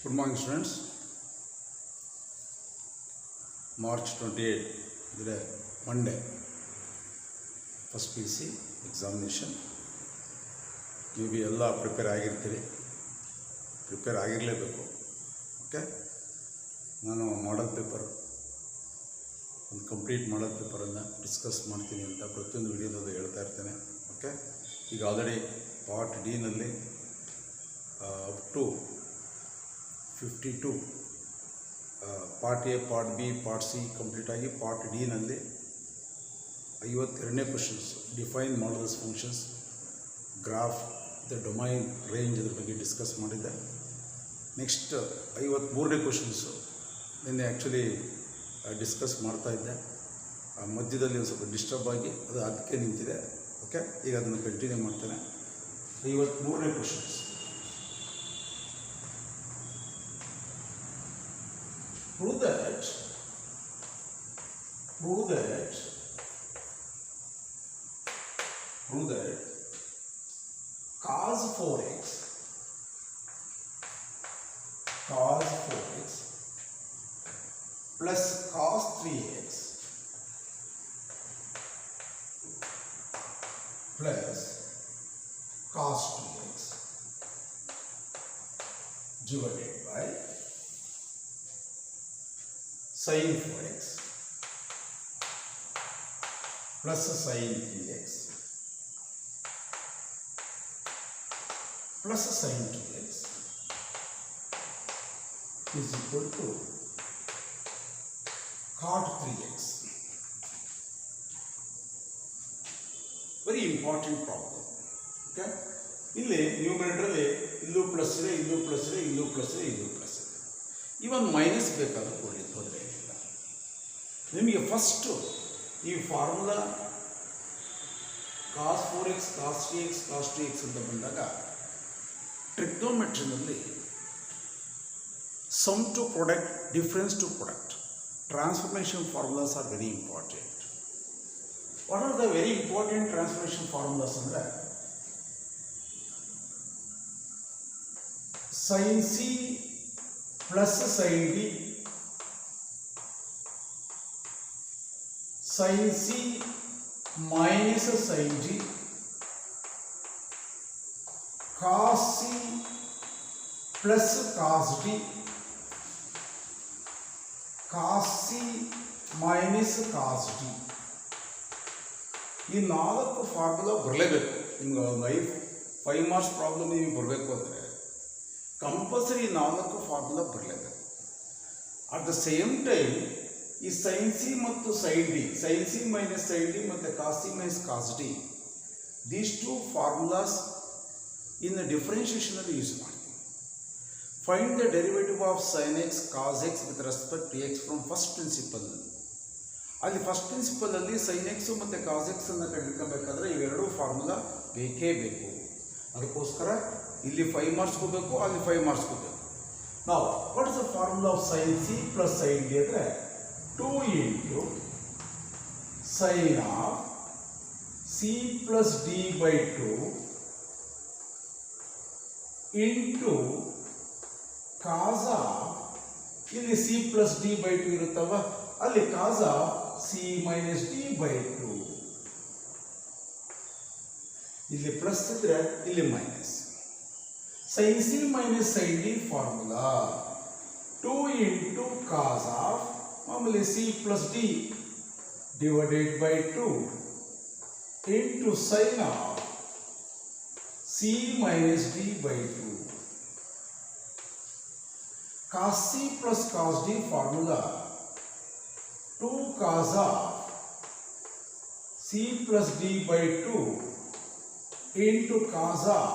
Good morning, students. March 28th, Monday, first PC examination. Maybe ಎಲ್ಲ prepare ಆಗಿರ್ತೀರಿ, prepare ಆಗಿರಲೇಬೇಕು. Okay, ನಾನು model paper ಒಂದು ಕಂಪ್ಲೀಟ್ ಮಾಡಲ್ ಪೇಪರನ್ನು ಡಿಸ್ಕಸ್ ಮಾಡ್ತೀನಿ ಅಂತ ಪ್ರತಿಯೊಂದು ವಿಡಿಯೋದಲ್ಲಿ ಹೇಳ್ತಾ ಇರ್ತೇನೆ. ಓಕೆ, ಈಗ ಆಲ್ರೆಡಿ ಪಾರ್ಟ್ ಡಿನಲ್ಲಿ up to 52 part A, part B, part C complete ಆಗಿ ಪಾರ್ಟ್ ಡಿನಲ್ಲಿ 52ನೇ questions define modulus functions, graph, the domain, range ಅದ್ರ ಬಗ್ಗೆ ಡಿಸ್ಕಸ್ ಮಾಡಿದ್ದೆ. ನೆಕ್ಸ್ಟ್ 53ನೇ ಕ್ವಶನ್ಸು ನಿನ್ನೆ ಆ್ಯಕ್ಚುಲಿ ಡಿಸ್ಕಸ್ ಮಾಡ್ತಾಯಿದ್ದೆ, ಮಧ್ಯದಲ್ಲಿ ಒಂದು ಸ್ವಲ್ಪ ಡಿಸ್ಟರ್ಬ್ ಆಗಿ ಅದು ಅದಕ್ಕೆ ನಿಂತಿದೆ. ಓಕೆ, ಈಗ ಅದನ್ನು ಕಂಟಿನ್ಯೂ ಮಾಡ್ತೇನೆ. 53ನೇ questions. Prove that cos 4x plus cos 3x plus cos 2x divided by sin 4x plus sin 3x plus sin 2x is equal to cot 3x. Very important problem. Okay, ಇಲ್ಲಿ ನ್ಯೂಮರೇಟರಲ್ಲಿ ಇಲ್ಲೂ plus ಇದೆ, ಇಲ್ಲೂ plus ಇದೆ, ಇಲ್ಲೂ plus ಇದೆ, ಇಲ್ಲೂ plus ಇದೆ. ಇವನ್ minus ಬೇಕಾದರೂ ಕೊಡಲಿ, ತೊಂದರೆ ಏನಿಲ್ಲ. ನಿಮಗೆ ಫಸ್ಟು ಈ formula cos 4x, cos 3x, cos 2x ಅಂತ ಬಂದಾಗ ಟ್ರಿಗ್ನೋಮೆಟ್ರಿನಲ್ಲಿ sum to product, difference to product, transformation formulas are very important. What are the very important transformation formulas ಅಂದರೆ sin c plus sin d, sin c minus sin d, cos c plus cos d, cos c minus cos d. ಈ 4 formula ಬರಲೇಬೇಕು. ನಿಮ್ಗೆ 5 marks problem ನಿಮಗೆ ಬರಬೇಕು ಅಂದರೆ compulsory 4 formula ಬರಲೇಬೇಕು. At the same time ಈ sine C ಮತ್ತು sine D, sine C minus sine D ಮತ್ತು cos C minus cos D, these 2 formulas in ಡಿಫರೆನ್ಷಿಯೇಷನಲ್ಲಿ ಯೂಸ್ ಮಾಡ್ತೀವಿ. Find the derivative of sine x cos x with respect to x from first principle. ಅಲ್ಲಿ first ಪ್ರಿನ್ಸಿಪಲಲ್ಲಿ sine x ಮತ್ತು cos ಎಕ್ಸನ್ನು ಕಂಡುಹಿಡ್ಕೋಬೇಕಾದ್ರೆ ಇವೆರಡೂ formula ಬೇಕೇ ಬೇಕು. ಅದಕ್ಕೋಸ್ಕರ ಇಲ್ಲಿ 5 ಮಾರ್ಕ್ಸ್ ಕೊಡಬೇಕು, ಅಲ್ಲಿ 5 ಮಾರ್ಕ್ಸ್ ಕೊಡಬೇಕು. ನಾವು what is the formula of sine C plus sine D ಅಂದರೆ 2 into sine of C plus D by 2 into cos of, ಇಲ್ಲಿ ಸಿ ಪ್ಲಸ್ ಡಿ ಬೈ 2 ಇರುತ್ತವ, ಅಲ್ಲಿ cos of C minus D by 2. ಇಲ್ಲಿ plus ಇದ್ರೆ ಇಲ್ಲಿ minus. sin c minus sin d formula 2 into cos of ಮಾಮೂಲಿ c plus d divided by 2 into sin of c minus d by 2. cos c plus cos d formula 2 cos of c plus d by 2 into cos of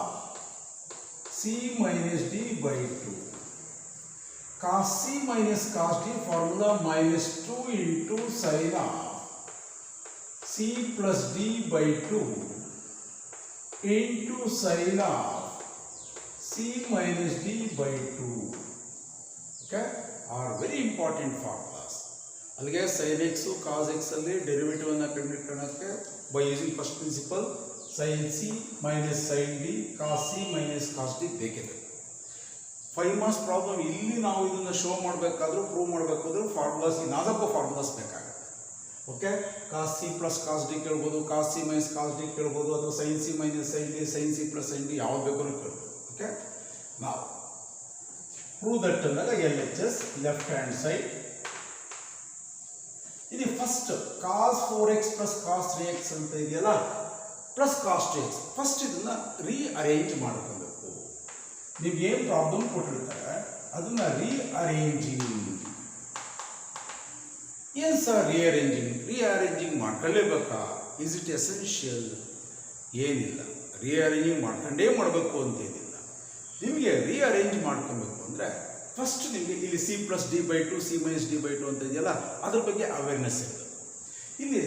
c minus d by 2. cos c minus cos d formula minus 2 into sin of c plus d by 2 into sin of c minus d by 2. Okay, are very important formulas. ಅಲ್ಲಿಗೆ sin x cos x ಅಲ್ಲಿ derivative ಅನ್ನು ಕಂಡುಹಿಡಿಯೋಕೆ by using first principle sin c minus sin d cos c minus cos d ಬೇಕಿದೆ. 5 marks problem ಇಲ್ಲಿ ನಾವು ಇದನ್ನು show ಮಾಡಬೇಕಾದ್ರೂ prove ಮಾಡಬೇಕಾದ್ರೂ formulas ನಾಲ್ಕು ಫಾರ್ಮುಲಾಸ್ ಬೇಕಾಗುತ್ತೆ. Okay, cos C plus cos D ಕೇಳ್ಬೋದು, cos C minus cos D ಕೇಳ್ಬೋದು, ಅಥವಾ sine C minus sine D, sine C plus sine D ಯಾವ್ದು ಬೇಕಾದ್ರೂ ಕೇಳ್ಬೋದು. ಓಕೆ, ನಾವು ಪ್ರೂವ್ ದಟ್ ಅಂದಾಗ LHS ಲೆಫ್ಟ್ ಹ್ಯಾಂಡ್ ಸೈಡ್ ಇದು first cos 4x plus cos 3x ಅಂತ ಇದೆಯಲ್ಲ, ಪ್ಲಸ್ ಕಾಸ್ 2x. ಫಸ್ಟ್ ಇದನ್ನ ರೀಅರೇಂಜ್ ಮಾಡ್ಕೋಬೇಕು. ನೀವು ಏನು ಪ್ರಾಬ್ಲಮ್ ಕೊಟ್ಟಿರ್ತಾರೆ ಅದನ್ನ ರೀಅರೇಂಜಿಂಗ್. ಏನು ಸರ್ ರೀಅರೇಂಜಿಂಗ್ ಮಾಡ್ಕೊಳ್ಳೇಬೇಕಾ? Is it essential? ಏನಿಲ್ಲ, ರೀಅರೇಂಜಿಂಗ್ ಮಾಡ್ಕೊಂಡೇ ಮಾಡಬೇಕು ಅಂತೇನಿಲ್ಲ. ನಿಮಗೆ ರೀಅರೇಂಜ್ ಮಾಡ್ಕೊಬೇಕು ಅಂದರೆ ಫಸ್ಟ್ ನಿಮಗೆ ಇಲ್ಲಿ C plus D by two, C minus D by two ಅಂತ ಇದೆಯಲ್ಲ, ಅದ್ರ ಬಗ್ಗೆ ಅವೇರ್ನೆಸ್ ಇರ್ತದೆ. ಇಲ್ಲಿ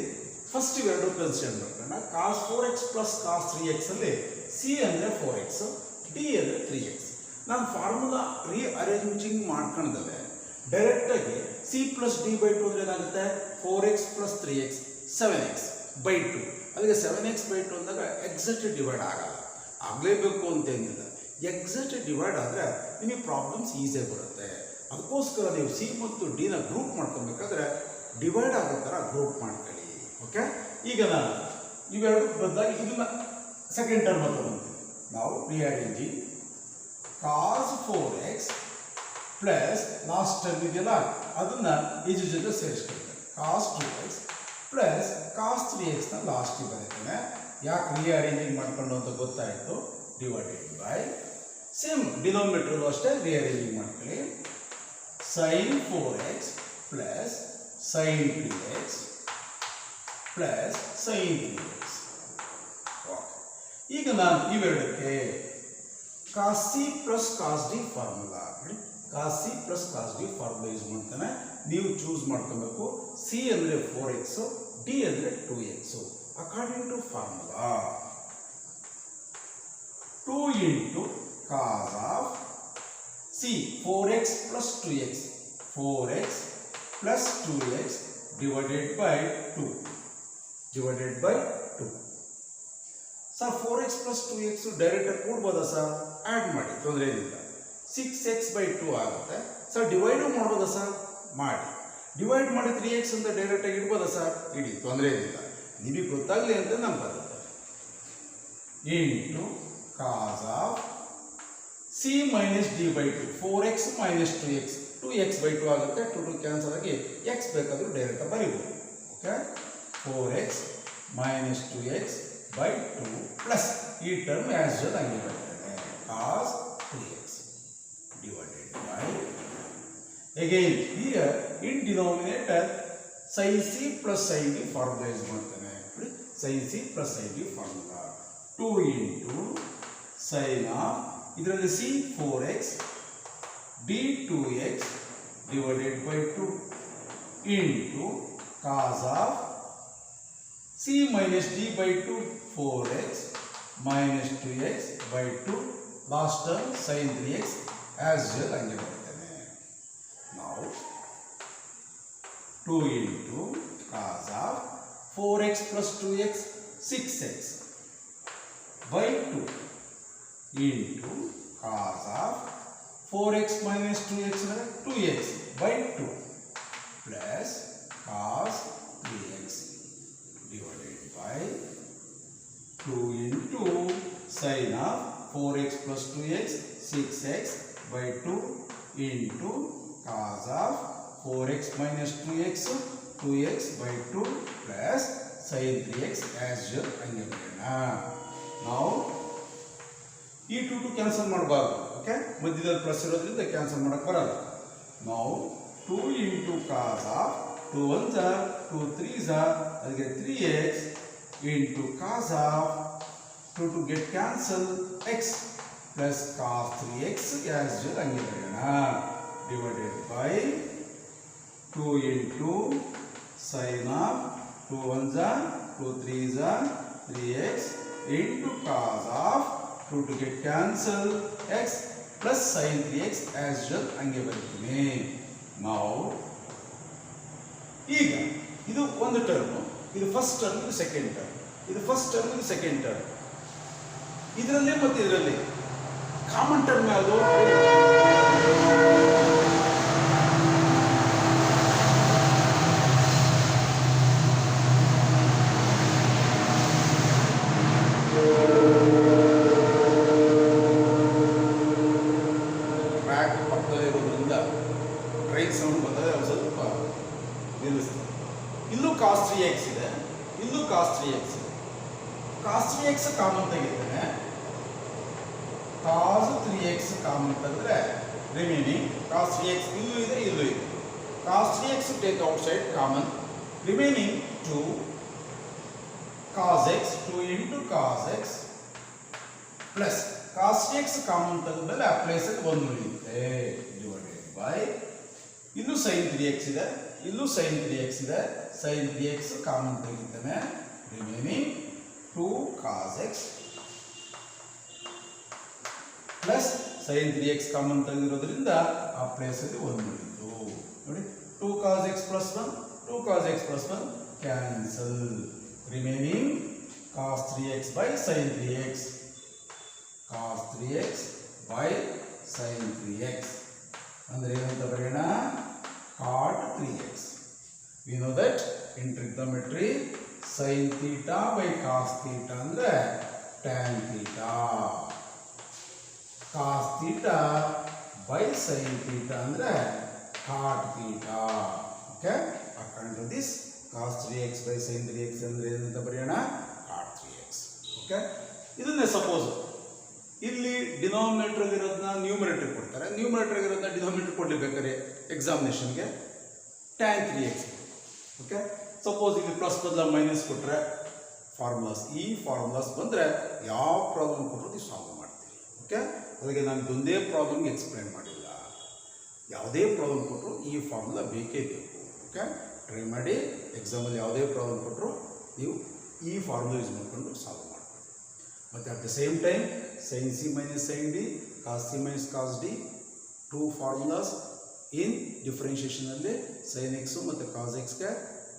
ಫಸ್ಟ್ ಇವೆರಡು ಕನ್ಸಿಡರ್ ಮಾಡ್ಕೊಂಡ ಕಾಸ್ 4x ಪ್ಲಸ್ ಕಾಸ್ 3x ಅಲ್ಲಿ ಸಿ ಅಂದರೆ 4x, ಡಿ ಅಂದರೆ 3x. ನಾನು ಫಾರ್ಮುಲಾ ರೀಅರೇಂಜಿಂಗ್ ಮಾಡ್ಕೊಂಡಲ್ಲೇ ಡೈರೆಕ್ಟಾಗಿ C plus D by to ಅಂದರೆ ಏನಾಗುತ್ತೆ, 4x plus 3x 7x by two. ಅಲ್ಲಿಗೆ 7x ಬೈ ಟು ಅಂದಾಗ ಎಕ್ಸಾಕ್ಟ್ ಡಿವೈಡ್ ಆಗಲ್ಲ, ಆಗಲೇಬೇಕು ಅಂತೇನಿಲ್ಲ. ಎಕ್ಸಾಕ್ಟ್ ಡಿವೈಡ್ ಆದರೆ ನಿಮಗೆ ಪ್ರಾಬ್ಲಮ್ಸ್ ಈಸಿಯಾಗಿ ಬರುತ್ತೆ. ಅದಕ್ಕೋಸ್ಕರ ನೀವು ಸಿ ಮತ್ತು ಡಿನ ಗ್ರೂಪ್ ಮಾಡ್ಕೊಬೇಕಾದ್ರೆ ಡಿವೈಡ್ ಆಗೋ ಥರ ಗ್ರೂಪ್ ಮಾಡ್ಕೊಳ್ಳಿ. ಓಕೆ, ಈಗ ನಾನು ಇವೆರಡು ಬದಲಾಗಿ ಇದನ್ನ ಸೆಕೆಂಡ್ ಟರ್ಮ್ ತಗೊಂತೀವಿ. ನಾವು rearranging cos 4x plus last term ಇದೆಯಲ್ಲ ಅದನ್ನ ಇದ್ರ ಜೊತೆ ಸೇರಿಸ್ಕೊಳ್ತೇನೆ. ಕಾಸ್ 2x ಪ್ಲಸ್ ಕಾಸ್ 3x ಲಾಸ್ಟಿಗೆ ಬರೀತೇನೆ. ಯಾಕೆ ರೀಅರೇಂಜಿಂಗ್ ಮಾಡ್ಕೊಂಡು ಅಂತ ಗೊತ್ತಾಯಿತು. ಡಿವೈಡೆಡ್ ಬೈ ಸೇಮ್ ಡಿನೋಮಿನೇಟರ್ ಅಷ್ಟೇ ರೀಅರೇಂಜಿಂಗ್ ಮಾಡ್ಕೊಳ್ಳಿ. Sine 4x plus sine 3x plus sine 3x. ಈಗ ನಾನು ಇವೆರಡಕ್ಕೆ cos C plus cos D formula, cos C plus cos D formula use ಮಾಡ್ತಾನೆ. ನೀವು ಚೂಸ್ ಮಾಡ್ಕೊಬೇಕು. ಸಿ ಅಂದರೆ 4x, ಡಿ ಅಂದರೆ 2x. According to formula 2 into cos of C 4x plus 2x, 4x plus 2x divided by 2, divided by 2. Sir 4x plus 2x ಡೈರೆಕ್ಟಾಗಿ ಕೂಡ್ಬೋದಾ sir? Add ಮಾಡಿ, ತೊಂದರೆ ಏನಿಲ್ಲ. 6x by 2 ಆಗುತ್ತೆ ಸರ್. ಡಿವೈಡು ಮಾಡ್ಬೋದಾ sir? ಮಾಡಿ. Divide ಮಾಡಿ 3x ಅಂತ ಡೈರೆಕ್ಟಾಗಿ ಇಡ್ಬೋದಾ ಸರ್? ಇಡಿ, ತೊಂದರೆ ಏನಿಲ್ಲ. ನಿಮಗೆ ಗೊತ್ತಾಗಲಿ ಅಂತ ನಾನು ಬರುತ್ತೆ. Into cos of C minus D by 2, 4x minus 2x, 2x by 2 ಆಗುತ್ತೆ. 2 ಕ್ಯಾನ್ಸಲ್ ಆಗಿ x ಬೇಕಾದರೂ ಡೈರೆಕ್ಟಾಗಿ ಬರೀಬೋದು. Okay, 4x minus 2x by 2 plus ಈ ಟರ್ಮ್ ಆಸ್ ಯೂಶುವಲ್ ಹಂಗೆ ಬರ್ತದೆ. Cos 3x divided by again here in denominator sin c plus sin d formula use ಮಾಡ್ತೇನೆ. sin c plus sin d formula 2 into sine of ಇದರಲ್ಲಿ C 4x D 2x divided by 2 into cos of C minus D by 2 4x minus 2x by 2 last term sine 3x as usual ಹಂಗೆ ಬರ್ತೇನೆ. ನಾವು 2 into cos of 4x plus 2x 6x by 2 into cos of 4x minus 2x 2x by 2 plus cos 3x divided by 2 into sine of 4x plus 2x 6x by 2 into cos of 4x minus 2x 2x by 2 plus sine 3x as usual ಹಂಗೆ ಬರೋಣ. ನಾವು ಈ 2 cancel ಮಾಡಬಾರ್ದು. Okay, ಮಧ್ಯದಲ್ಲಿ plus ಇರೋದ್ರಿಂದ cancel ಮಾಡಕ್ಕೆ ಬರಲ್ಲ. ನಾವು 2 ಇಂಟು ಕಾಸ್ ಆಫ್ 2 1 2 3 ಅದಕ್ಕೆ 3x into cos of 2 get cancel x plus cos 3x as usual ಹಂಗೆ ಬರೆಯೋಣ. Divided by 2 into sine of 2 1 2 3 3x into cos of 2 get cancel x plus sine 3x as usual ಹಂಗೆ ಬರೀತೀನಿ. ನಾವು ಈಗ ಇದು ಒಂದು term, ಇದು ಫಸ್ಟ್ ಟರ್ಮ್, ಇದು ಸೆಕೆಂಡ್ ಟರ್ಮ್, ಇದು ಫಸ್ಟ್ ಟರ್ಮ್, ಇದು ಸೆಕೆಂಡ್ ಟರ್ಮ್. ಇದರಲ್ಲಿ ಮತ್ತು ಇದರಲ್ಲಿ ಕಾಮನ್ ಟರ್ಮ್ ಯಾವುದು? ಎಕ್ಸ್ ಕಾಮನ್ ತೆಗಿತೇನೆ, cos 3x ಕಾಮನ್ ತೆಗೆದ್ರೆ ರಿಮೈನಿಂಗ್ cos 3x ಇಲ್ಲೂ ಇದೆ ಇಲ್ಲೂ ಇದೆ. cos 3x take outside common, remaining 2 cos x 2 into cos x plus cos 3x common ತೆಗೆದ್ಮೇಲೆ ಆ ಪ್ಲೇಸಲ್ಲಿ 1 ಉಳಿಯುತ್ತೆ ಡಿವೈಡೆಡ್ ಬೈ ಇಲ್ಲೂ sin 3x ಇದೆ, ಇಲ್ಲೂ sin 3x ಇದೆ, sin 3x ಕಾಮನ್ ತೆಗಿತೇನೆ, remaining 2 cos x plus sin 3x common ತೆಗೆದಿರೋದ್ರಿಂದ ಆ ಪ್ಲೇಸಲ್ಲಿ 1 ಉಳಿತು ನೋಡಿ. 2 cos x plus 1 2 cos x plus 1 cancel, remaining cos 3x by sin 3x, cos 3x by sin 3x ಅಂದರೆ ಏನಂತ ಬರೆಯೋಣ, cot 3x. We know that in trigonometry sin theta by cos theta ಅಂದರೆ tan theta, cos theta by sin theta ಅಂದರೆ cot theta. Okay, according to this cos 3x by sin 3x ಅಂದರೆ ಏನಂತ ಬರೆಯೋಣ, cot 3x. Okay, ಇದನ್ನೇ suppose ಇಲ್ಲಿ denominator ಇರೋದನ್ನ numerator ಕೊಡ್ತಾರೆ, numerator ಇರೋದನ್ನ ಡಿನಾಮಿನೇಟರ್ ಕೊಡಲೇಬೇಕಾದ್ರೆ ಎಕ್ಸಾಮಿನೇಷನ್ಗೆ tan 3x. ಓಕೆ, ಸಪೋಸ್ ಇಲ್ಲಿ ಪ್ಲಸ್ ಬದಲ ಮೈನಸ್ ಕೊಟ್ಟರೆ ಫಾರ್ಮುಲಾಸ್, ಈ ಫಾರ್ಮುಲಾಸ್ ಬಂದರೆ ಯಾವ ಪ್ರಾಬ್ಲಮ್ ಕೊಟ್ಟರು ನೀವು ಸಾಲ್ವ್ ಮಾಡ್ತೀವಿ. ಓಕೆ, ಅದಕ್ಕೆ ನಾನು ಇದೊಂದೇ ಪ್ರಾಬ್ಲಮ್ಗೆ ಎಕ್ಸ್ಪ್ಲೈನ್ ಮಾಡಿಲ್ಲ, ಯಾವುದೇ ಪ್ರಾಬ್ಲಮ್ ಕೊಟ್ಟರು ಈ ಫಾರ್ಮುಲಾ ಬೇಕೇ ಬೇಕು. ಓಕೆ, ಟ್ರೈ ಮಾಡಿ ಎಕ್ಸಾಮಲ್ಲಿ ಯಾವುದೇ ಪ್ರಾಬ್ಲಮ್ ಕೊಟ್ಟರು ನೀವು ಈ ಫಾರ್ಮುಲಾ ಯೂಸ್ ಮಾಡಿಕೊಂಡು ಸಾಲ್ವ್ ಮಾಡಿ. ಮತ್ತು at the same time sin c minus sin d, cos c minus cos d, two formulas in ಡಿಫ್ರೆನ್ಷಿಯೇಷನಲ್ಲಿ sin x ಮತ್ತು cos x ಗೆ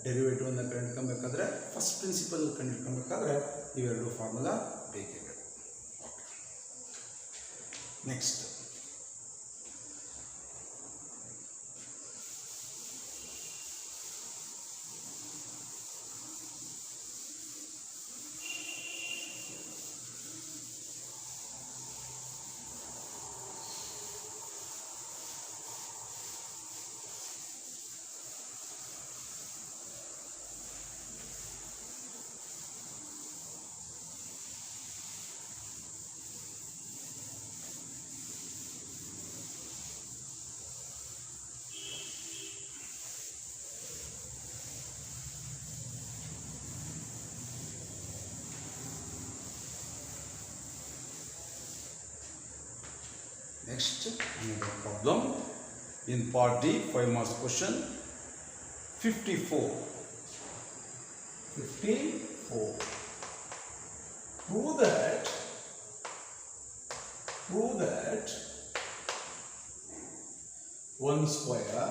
ಡೆರಿವೇಟಿವನ್ನು ಕಂಡುಹಿಡ್ಕೊಬೇಕಾದ್ರೆ ಫಸ್ಟ್ ಪ್ರಿನ್ಸಿಪಲ್ ಕಂಡುಹಿಡ್ಕೊಬೇಕಾದ್ರೆ ಇವೆರಡು ಫಾರ್ಮುಲಾ ಬೇಕೇ ಬೇಕು. Next another problem in part D, 5 marks question 54. Prove that 1 square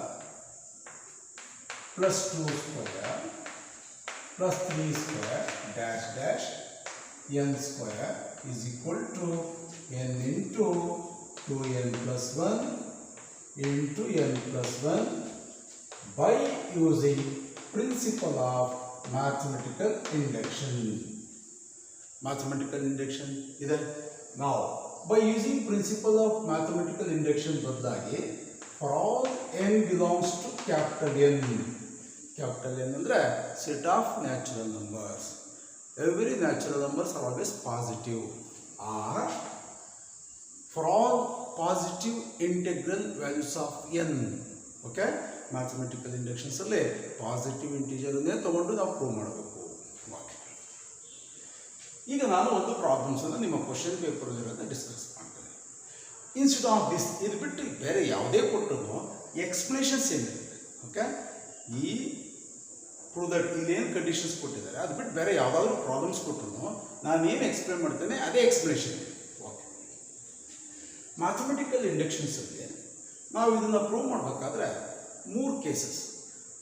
plus 2 square plus 3 square dash dash n square is equal to n into 2n plus 1 into n plus 1 by using principle of mathematical induction. Mathematical induction ಇದೆ. Now by using principle of mathematical induction ಬದಲಾಗಿ for all n belongs to capital N. Capital N ಅಂದರೆ set of natural numbers. Every natural numbers are always positive, or for all positive integral values of n. Okay, mathematical ಇಂಡಕ್ಷನ್ಸಲ್ಲಿ positive ಇಂಟೀಜರನ್ನೇ ತೊಗೊಂಡು ನಾವು prove ಮಾಡಬೇಕು. Okay, ಈಗ ನಾನು ಒಂದು ಪ್ರಾಬ್ಲಮ್ಸನ್ನು ನಿಮ್ಮ ಕ್ವಶನ್ ಪೇಪರಲ್ಲಿರೋದನ್ನ ಡಿಸ್ಕಸ್ ಮಾಡ್ತೇನೆ. ಇನ್ಸ್ಟೆಡ್ ಆಫ್ ದಿಸ್ ಇದು ಬಿಟ್ಟು ಬೇರೆ ಯಾವುದೇ ಕೊಟ್ಟರು ಎಕ್ಸ್ಪ್ಲನೇಷನ್ಸ್ ಏನಿರುತ್ತೆ. ಓಕೆ, ಈ ಪ್ರೂವ್ ದಟ್ ಇಲ್ಲೇನು ಕಂಡೀಷನ್ಸ್ ಕೊಟ್ಟಿದ್ದಾರೆ ಅದು ಬಿಟ್ಟು ಬೇರೆ ಯಾವುದಾದ್ರೂ ಪ್ರಾಬ್ಲಮ್ಸ್ ಕೊಟ್ಟರು ನಾನು ಏನು ಎಕ್ಸ್ಪ್ಲೇನ್ ಮಾಡ್ತೇನೆ ಅದೇ ಎಕ್ಸ್ಪ್ಲನೇಷನ್. ಓಕೆ, ಮ್ಯಾಥಮೆಟಿಕಲ್ ಇಂಡಕ್ಷನ್ಸಲ್ಲಿ ನಾವು ಇದನ್ನು ಪ್ರೂವ್ ಮಾಡಬೇಕಾದ್ರೆ 3 cases,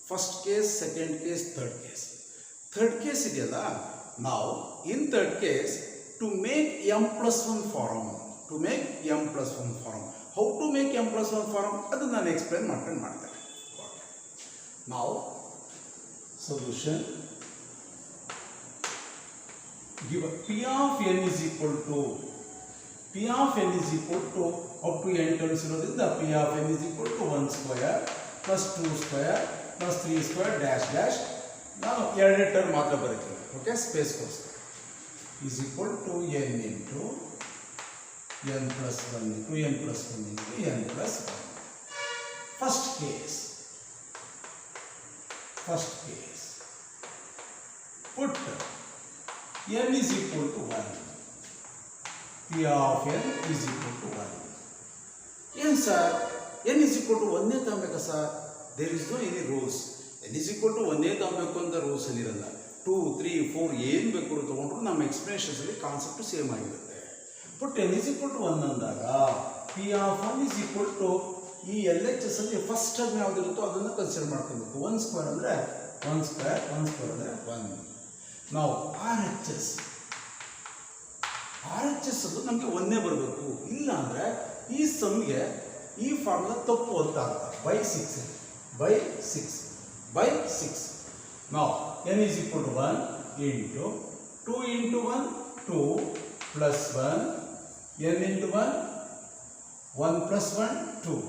first case, second case, third case. Third case ಇದೆಯಲ್ಲ, ನಾವು in third case to make m+1 form, how to make m+1 form ಅದನ್ನು ನಾನು ಎಕ್ಸ್ಪ್ಲೇನ್ ಮಾಡ್ತೇನೆ. ನಾವು solution give p of n is equal to up to n terms ಇರೋದ್ರಿಂದ p of n is equal to 1 square plus 2 square plus 3 square dash dash. ನಾನು ಎರಡನೇ term ಮಾತ್ರ ಬರೀತೀನಿ. Okay, ಸ್ಪೇಸ್ಗೋಸ್ಕರ is equal to n into n plus 1 into n plus 1 into n plus 1. First case, put n is equal to 1. P of n is equal to 1. Yes sir, n is equal to 1 ತಗೊಳ್ಬೇಕಾ sir? There is no any rules. n is equal to 1 ತಗೊಳ್ಬೇಕು ಅಂತ rules ಏನಿರಲ್ಲ. 2, 3, 4 ಏನು ಬೇಕಾದ್ರೂ ತಗೊಂಡ್ರು ನಮ್ಮ explanations ಅಲ್ಲಿ concept same ಆಗಿರುತ್ತೆ. But n is equal to 1 ಅಂದಾಗ P of 1 is equal to ಈ LHS ಅಲ್ಲಿ ಫಸ್ಟ್ ಟರ್ಮ್ ಯಾವುದಿರುತ್ತೋ ಅದನ್ನು ಕನ್ಸಿಡರ್ ಮಾಡ್ಕೊಬೇಕು. 1 ಸ್ಕ್ವೇರ್ ಅಂದರೆ 1 ಸ್ಕ್ವೇರ್ ಅಂದರೆ 1. ನಾವು RHS ಅದು ನಮಗೆ ಒಂದೇ ಬರಬೇಕು. ಇಲ್ಲ ಅಂದರೆ ಈ ಸಮ್ಗೆ ಈ ಫಾರ್ಮುಲಾ ತಪ್ಪು ಅಂತ ಅರ್ಥ. ಬೈ 6 ನಾವು n is equal to 1 into 2 into 1 2 plus 1 n into 1 1 plus 1 2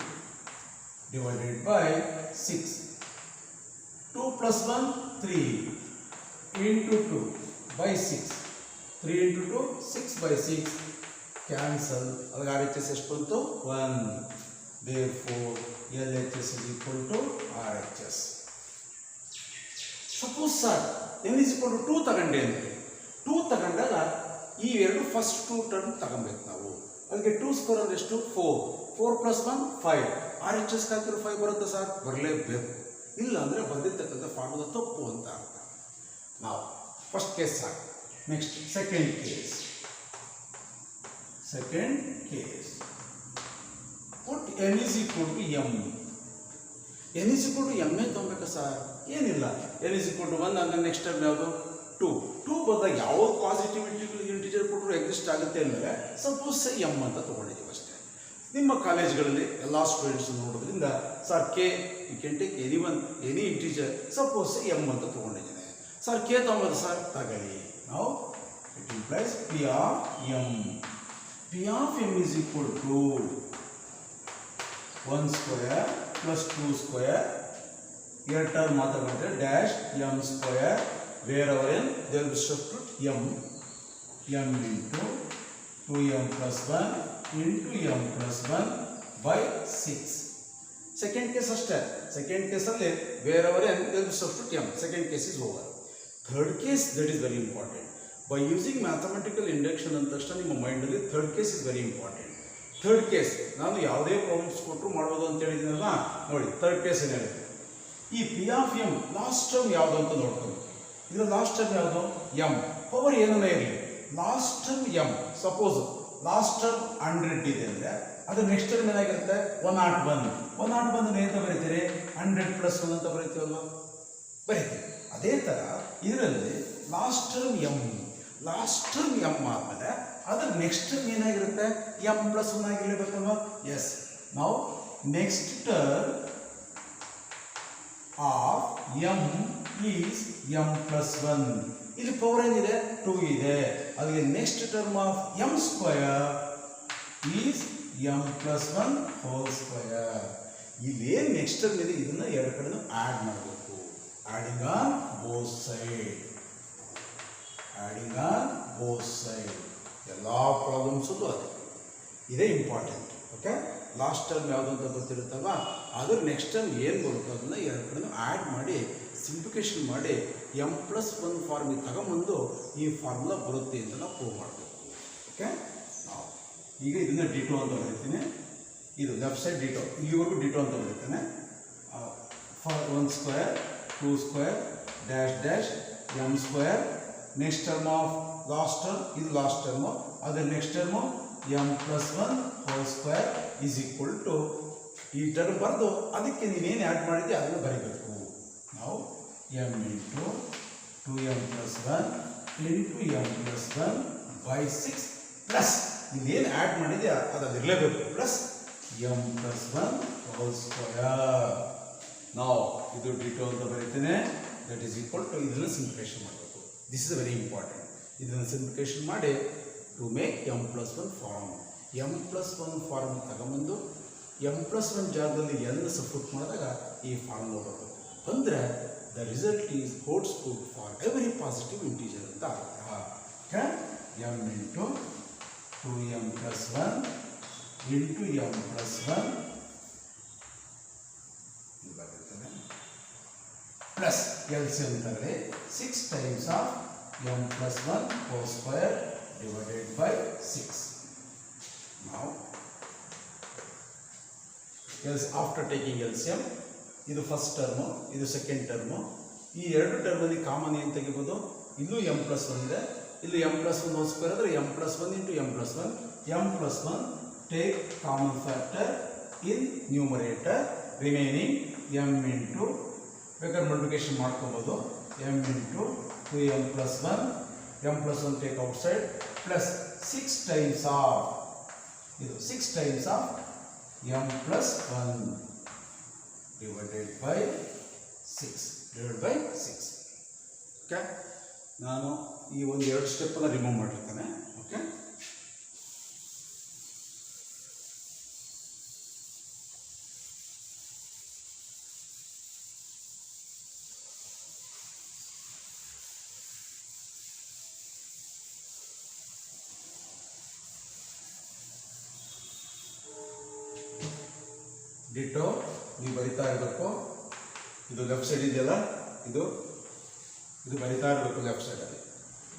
divided by 6. 2 plus 1 3 into 2 by 6. 3 into 2 6 by 6 cancel. ಅದಕ್ಕೆ RHS ಎಷ್ಟು ಬಂತು? 1. Therefore LHS is equal to RHS. Suppose sir n is equal to 2 ತಗೊಂಡೆ ಅಂದರೆ 2 ತಗೊಂಡಾಗ ಈ ಎರಡು first 2 term ತಗೊಬೇಕು ನಾವು. ಅದಕ್ಕೆ 2 ಸ್ಕ್ವೇರ್ ಅಂದ್ರೆ ಎಷ್ಟು? 4 ಪ್ಲಸ್ 1 5. RHS ಹಾಕಿರೋ 5 ಬರುತ್ತೆ ಸರ್? ಬರಲೇಬೇಕು. ಇಲ್ಲ ಅಂದರೆ ಬಂದಿರ್ತಕ್ಕಂಥ ಫಾರ್ಮುಲಾ ತಪ್ಪು ಅಂತ ಅರ್ಥ. ನಾವು first case sir. Next second case. Put n is equal to m. n is equal to m ತಗೊಬೇಕಾ ಸರ್? ಏನಿಲ್ಲ. n is equal to 1 ಅಂದ್ರೆ ನೆಕ್ಸ್ಟ್ ಟರ್ಮ್ ಯಾವುದು? 2 ಬಂದಾಗ ಯಾವ ಪಾಸಿಟಿವ್ ಇಂಟಿಜರ್ ಕೊಟ್ಟರು ಎಕ್ಸಿಸ್ಟ್ ಆಗುತ್ತೆ ಅಂದರೆ ಸಪೋಸ್ m ಅಂತ ತಗೊಂಡಿದ್ದೀವಿ ಅಷ್ಟೇ. ನಿಮ್ಮ ಕಾಲೇಜ್ಗಳಲ್ಲಿ ಎಲ್ಲ ಸ್ಟೂಡೆಂಟ್ಸ್ ನೋಡೋದ್ರಿಂದ sir K U can take any integer, suppose m ಅಂತ ತಗೊಂಡಿದ್ದೇನೆ ಸರ್. ಕೆ ತಗೊಂಡು ಸರ್ ತಗೊಳ್ಳಿ. ನಾವು it implies P of m is equal to 1 square plus 2 square. ಎರಡು ಟರ್ಮ್ ಮಾತಾಡಿದ್ರೆ dash m square wherever n there will be substitute m into 2m plus 1 into m plus 1 by 6. Second case ಅಷ್ಟೇ. Second ಕೇಸಲ್ಲಿ wherever n there will be substitute m. Second case is over. Third case, that is very important. By using mathematical induction ಅಂತ ತಕ್ಷಣ ನಿಮ್ಮ ಮೈಂಡಲ್ಲಿ third case is very important. Third case ನಾನು ಯಾವುದೇ problems ಕೊಟ್ಟರು ಮಾಡ್ಬೋದು ಅಂತ ಹೇಳಿದ್ದೀನಲ್ಲ, ನೋಡಿ ಥರ್ಡ್ ಕೇಸ್ ಏನು ಹೇಳುತ್ತೆ. ಈ P of m last term ಯಾವುದು ಅಂತ ನೋಡ್ಕೊಂಡು, ಇದರ ಲಾಸ್ಟ್ ಟರ್ಮ್ ಯಾವುದು? m. ಪವರ್ ಏನನ್ನ ಇರಲಿ, last term m. Suppose last term 100 ಇದೆ ಅಂದರೆ ಅದು ನೆಕ್ಸ್ಟ್ ಟರ್ಮ್ ಏನಾಗಿರುತ್ತೆ? 101 ಅಂತ ಬರೀತೀರಿ, 100 ಪ್ಲಸ್ 1 ಅಂತ ಬರೀತೀವಲ್ವ, ಬರೀತೀವಿ. ಅದೇ ಥರ ಇದರಲ್ಲಿ ಲಾಸ್ಟ್ ಟರ್ಮ್ m ಆದಮೇಲೆ ಅದರ ನೆಕ್ಸ್ಟ್ ಟರ್ಮ್ ಏನಾಗಿರುತ್ತೆ? m plus 1 ಆಗಿರಬೇಕಲ್ವ? ಎಸ್. ನಾವು next term of m is m plus 1. ಇಲ್ಲಿ ಪವರ್ ಏನಿದೆ? 2 ಇದೆ. ಅದಕ್ಕೆ next term of m square is m plus 1 whole square. ಇಲ್ಲೇನು ನೆಕ್ಸ್ಟ್ ಟರ್ಮ್ ಇದೆ ಇದನ್ನ ಎರಡು ಕಡೆನೂ ಆ್ಯಡ್ ಮಾಡಬೇಕು. Adding on both side. ಎಲ್ಲ ಪ್ರಾಬ್ಲಮ್ಸು ಅದು ಇದೇ ಇಂಪಾರ್ಟೆಂಟ್. ಓಕೆ, ಲಾಸ್ಟ್ ಟರ್ಮ್ ಯಾವುದು ಅಂತ ಗೊತ್ತಿರುತ್ತಲ್ವ, ಅದ್ರ ನೆಕ್ಸ್ಟ್ ಟರ್ಮ್ ಏನು ಬರುತ್ತೋ ಅದನ್ನು ಎರಡು ಕಡೆನೂ ಆ್ಯಡ್ ಮಾಡಿ ಸಿಂಪ್ಲಿಫಿಕೇಶನ್ ಮಾಡಿ m ಪ್ಲಸ್ 1 ಫಾರ್ಮಿಗೆ ತಗೊಂಬಂದು ಈ ಫಾರ್ಮುಲಾ ಬರುತ್ತೆ ಅಂತ ನಾವು ಪ್ರೂವ್ ಮಾಡಬೇಕು. ಓಕೆ, ನಾವು ಈಗ ಇದನ್ನು ಡಿಟೋ ಅಂತ ಬರೀತೀನಿ. ಇದು ಲೆಫ್ಟ್ ಸೈಡ್ ಡಿಟೋ, ಇಲ್ಲಿವರೆಗೂ ಡಿಟೋ ಅಂತ ಬರೀತೇನೆ. 1 square 2 square dash m square. Next term of last term, ಇದು ಲಾಸ್ಟ್ ಟರ್ಮು, ಅದರ next term m plus 1 whole square is equal to ಈ ಟರ್ಮ್ ಬರೆದು ಅದಕ್ಕೆ ನೀವೇನು ಆ್ಯಡ್ ಮಾಡಿದ್ದೆ ಅದನ್ನು ಬರೀಬೇಕು. ನಾವು m into 2m plus 1 into m plus 1 by 6 plus ನೀವೇನು ಆ್ಯಡ್ ಮಾಡಿದ್ಯಾ ಅದು ಇರಲೇಬೇಕು, plus m plus 1 whole square. ನಾವು ಇದು ಡಿಟೋ ಅಂತ ಬರೀತೇನೆ. ದಟ್ ಈಸ್ ಈಕ್ವಲ್ ಟು ಇದನ್ನು ಸಿಂಪ್ಲಿಫಿಕೇಶನ್ ಮಾಡಬೇಕು. This is very important. ಇದನ್ನು ಸಿಂಪ್ಲಿಫಿಕೇಶನ್ ಮಾಡಿ to make m plus 1 form. m plus 1 form ತಗೊಂಬಂದು m ಪ್ಲಸ್ 1 ಜಾಗದಲ್ಲಿ n ಸಬ್ಸ್ಟಿಟ್ಯೂಟ್ ಮಾಡಿದಾಗ ಈ ಫಾರ್ಮುಲಾ ಬರಬೇಕು. ಅಂದರೆ the result is holds good for every positive integer ಅಂತ ಅರ್ಥ. m into 2m plus 1 into m plus 1 plus LCM ತಗೊಳ್ಳಿ 6 times of m plus 1 whole square divided by 6. Now after taking LCM, ಇದು first term, ಇದು second term. ಈ ಎರಡು ಟರ್ಮಲ್ಲಿ common ಏನು ತೆಗಿಬೋದು? ಇಲ್ಲೂ m plus 1 ಇದೆ, ಇಲ್ಲಿ m plus 1 whole square ಅಂದರೆ m plus 1 into m plus 1. m plus 1 take common factor in numerator, remaining m into ಬೇಕಾದ್ರೆ ಮಲ್ಟಿಪ್ಲಿಕೇಶನ್ ಮಾಡ್ಕೋಬೋದು. m into 2m plus 1, m plus 1 take outside, plus 6 times of ಇದು 6 times of m plus 1 divided by 6. Okay, ನಾನು ಈ ಒಂದು ಎರಡು ಸ್ಟೆಪ್ಪನ್ನು remove ಮಾಡಿರ್ತೇನೆ. Okay, ditto ನೀವು ಬರಿತಾ ಇರಬೇಕು. ಇದು ಲೆಫ್ಟ್ ಸೈಡ್ ಇದೆಯಲ್ಲ, ಇದು ಬರಿತಾ ಇರಬೇಕು ಲೆಫ್ಟ್ ಸೈಡಲ್ಲಿ.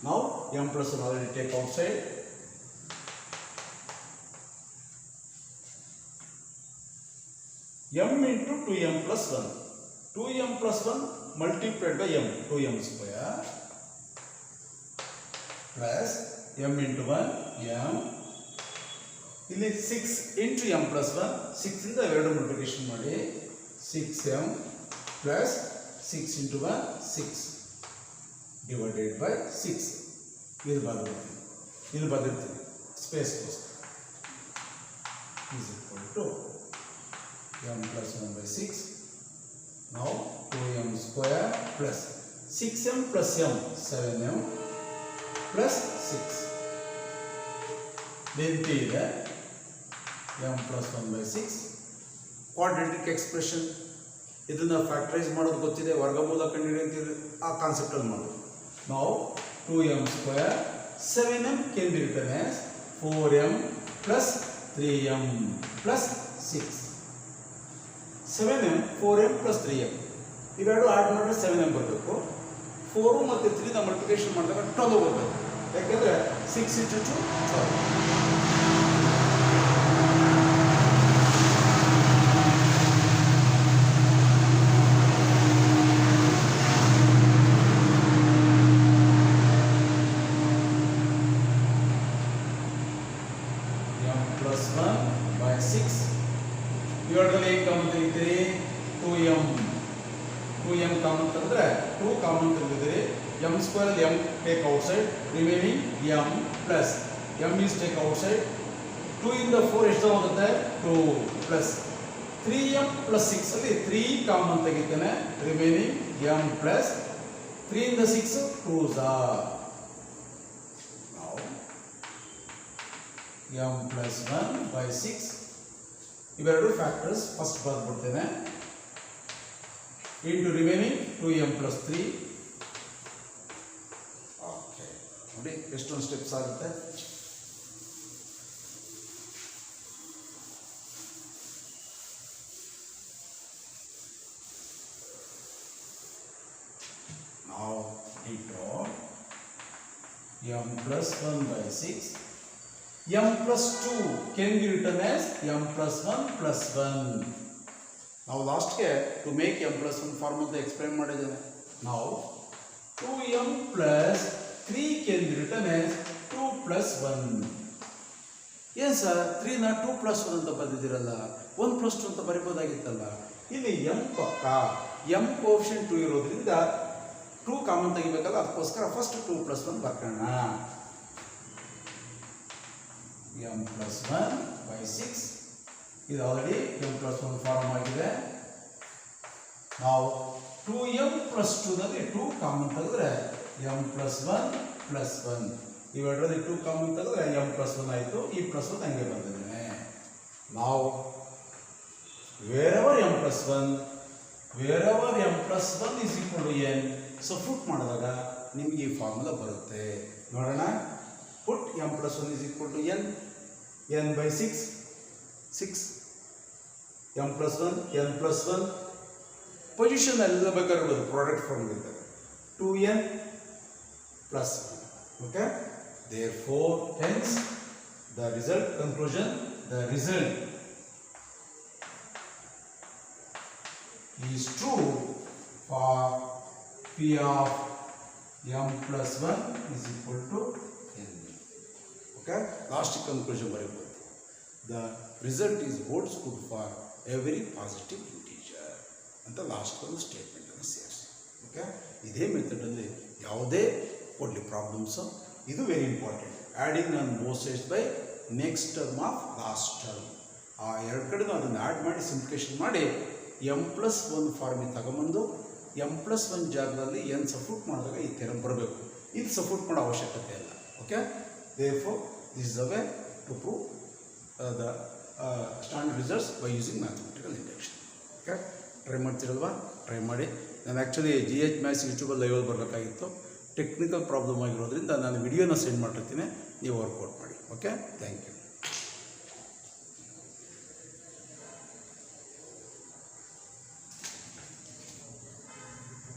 ನಾವು m plus 1 already take out side. m into 2m plus 1. 2m plus 1 multiplied by m, 2m square plus m into 1 m. ಇಲ್ಲಿ 6 into m plus 1, 6 ಇಂದ ಎರಡು ಮಲ್ಟಿಪ್ಲಿಕೇಶನ್ ಮಾಡಿ 6m plus 6 into 1 6 divided by 6. ಇದು ಬದಲಿರ್ತೀವಿ ಸ್ಪೇಸ್ಗೋಸ್ಕರ is equal to m plus 1 by 6. Now 2m square plus 6m plus m 7m plus 6. Lengthy ಇದೆ m plus 1 by 6. Quadratic expression ಇದನ್ನು factorise ಮಾಡೋದು ಗೊತ್ತಿದೆ, ವರ್ಗಮೂಲ ಕಂಡುಹಿಡಿಯುವಂತಿದೆ, ಆ ಕಾನ್ಸೆಪ್ಟಲ್ಲಿ ಮಾಡೋದು. ನಾವು 2m square 7m can be written as 4m plus 3m plus 6. 7m 4m plus 3m ಇವೆರಡು add ಮಾಡಿದ್ರೆ 7m ಬರಬೇಕು. 4 ಮತ್ತು 3 ನ ಮಲ್ಟಿಪ್ಲಿಕೇಶನ್ ಮಾಡಿದಾಗ 12 ಬರಬೇಕು. ಯಾಕೆಂದರೆ 6 into 2 12. plus 1 by 6. ಇವೆರಡರಲ್ಲಿ ಏನು ಕಾಮನ್ ತೆಗಿತೀರಿ? 2m ಕಾಮನ್ ತಂದರೆ 2 ಕಾಮನ್ ತೆಗೆದಿರಿ. m square ಅಲ್ಲಿ m take outside, remaining m plus m is take outside. 2 ಇಂದ 4 ಎಷ್ಟು ಹೋಗುತ್ತೆ? 2 ಪ್ಲಸ್ 3m ಪ್ಲಸ್ 6 ಅಲ್ಲಿ 3 ಕಾಮನ್ ತೆಗಿತೇನೆ, ರಿಮೈನಿಂಗ್ m ಪ್ಲಸ್ 3 ಇಂದ 6 2s are m plus 1 by 6. ಇವೆರಡು ಫ್ಯಾಕ್ಟರ್ಸ್ ಫಸ್ಟ್ ಬರ್ಬಿಡ್ತೇನೆ into remaining 2m plus 3. Okay, ನೋಡಿ ಎಷ್ಟೊಂದು ಸ್ಟೆಪ್ಸ್ ಆಗುತ್ತೆ. ನಾವು into m plus 1 by 6. m plus 2 can be written as m plus 1 plus 1. ನಾವು ಲಾಸ್ಟ್ಗೆ to make m plus 1 form ಅಂತ explain ಮಾಡಿದ್ದೇನೆ. ನಾವು 2m plus 3 can be written as 2 plus 1. ಏನು ಸರ್ 3ನ 2 plus 1 ಅಂತ ಬರೆದಿದ್ದೀರಲ್ಲ, 1 plus 2 ಅಂತ ಬರಿಬೋದಾಗಿತ್ತಲ್ಲ. ಇಲ್ಲಿ m ಪಕ್ಕ m ಕೋಎಫಿಷಿಯಂಟ್ 2 ಇರೋದ್ರಿಂದ 2 ಕಾಮನ್ ತೆಗಿಬೇಕಲ್ಲ, ಅದಕ್ಕೋಸ್ಕರ first 2 plus 1 ಬರ್ಕೋಣ. m plus 1 by 6. ಇದು ಆಲ್ರೆಡಿ m plus 1 ಫಾರ್ಮ್ ಆಗಿದೆ. ನಾವು 2m plus 2 ನಲ್ಲಿ 2 ಕಾಮನ್ ತೆಗೆದ್ರೆ m plus 1 plus 1. ಇವೆರಡರಲ್ಲಿ 2 ಕಾಮನ್ ತೆಗೆದ್ರೆ m plus 1 ಆಯಿತು. ಈ ಪ್ಲಸ್ 1 ಹಂಗೆ ಬಂದಿದ್ದೇನೆ. ನಾವು wherever m plus 1 is equal to n, so foot ಮಾಡಿದಾಗ ನಿಮಗೆ ಈ ಫಾರ್ಮುಲಾ ಬರುತ್ತೆ. ನೋಡೋಣ. put m plus 1 is equal to n by 6, 6, m plus 1, n plus 1, position ಎಲ್ಲ ಬೇಕಾದ್ರೆ ಬರೋದು ಪ್ರಾಡಕ್ಟ್ ಫಾರ್ಮ್ ಇದ್ದಾಗ 2n plus 1. Okay, therefore hence the result conclusion, the result is true for p of m plus 1 is equal to n. Okay, last conclusion ಬರೀಬಹುದು. The result is holds good for every positive integer ಅಂತ last ಒಂದು statement ಅನ್ನು ಸೇರಿಸಿ. Okay, ಇದೇ ಮೆಥಡಲ್ಲಿ ಯಾವುದೇ ಕೊಡಲಿ problems, ಇದು very important. Adding on both sides by next term of last term, ಆ ಎರಡು ಕಡೆನೂ ಅದನ್ನು ಆ್ಯಡ್ ಮಾಡಿ ಸಿಂಪ್ಲಿಫಿಕೇಶನ್ ಮಾಡಿ m plus 1 ಫಾರ್ಮಿಗೆ ತಗೊಂಬಂದು m plus 1 ಜಾಗದಲ್ಲಿ n ಸಬ್ಸ್ಟಿಟ್ಯೂಟ್ ಮಾಡಿದಾಗ ಈ ಥಿಯರಮ್ ಬರಬೇಕು. ಇದು ಸಬ್ಸ್ಟಿಟ್ಯೂಟ್ ಮಾಡೋ ಅವಶ್ಯಕತೆ ಇಲ್ಲ. Okay, therefore this is the way to prove the standard results by using mathematical induction. Okay, try ಮಾಡ್ತಿರಲ್ವಾ? ಟ್ರೈ ಮಾಡಿ. ನಾನು ಆ್ಯಕ್ಚುಲಿ GH ಮ್ಯಾಥ್ಸ್ ಯೂಟ್ಯೂಬಲ್ಲಿ ಲೈವಲ್ಲಿ ಬರಬೇಕಾಗಿತ್ತು. ಟೆಕ್ನಿಕಲ್ ಪ್ರಾಬ್ಲಮ್ ಆಗಿರೋದ್ರಿಂದ ನಾನು ವಿಡಿಯೋನ ಸೆಂಡ್ ಮಾಡಿರ್ತೀನಿ, ನೀವು ವರ್ಕೌಟ್ ಮಾಡಿ. Okay, thank you.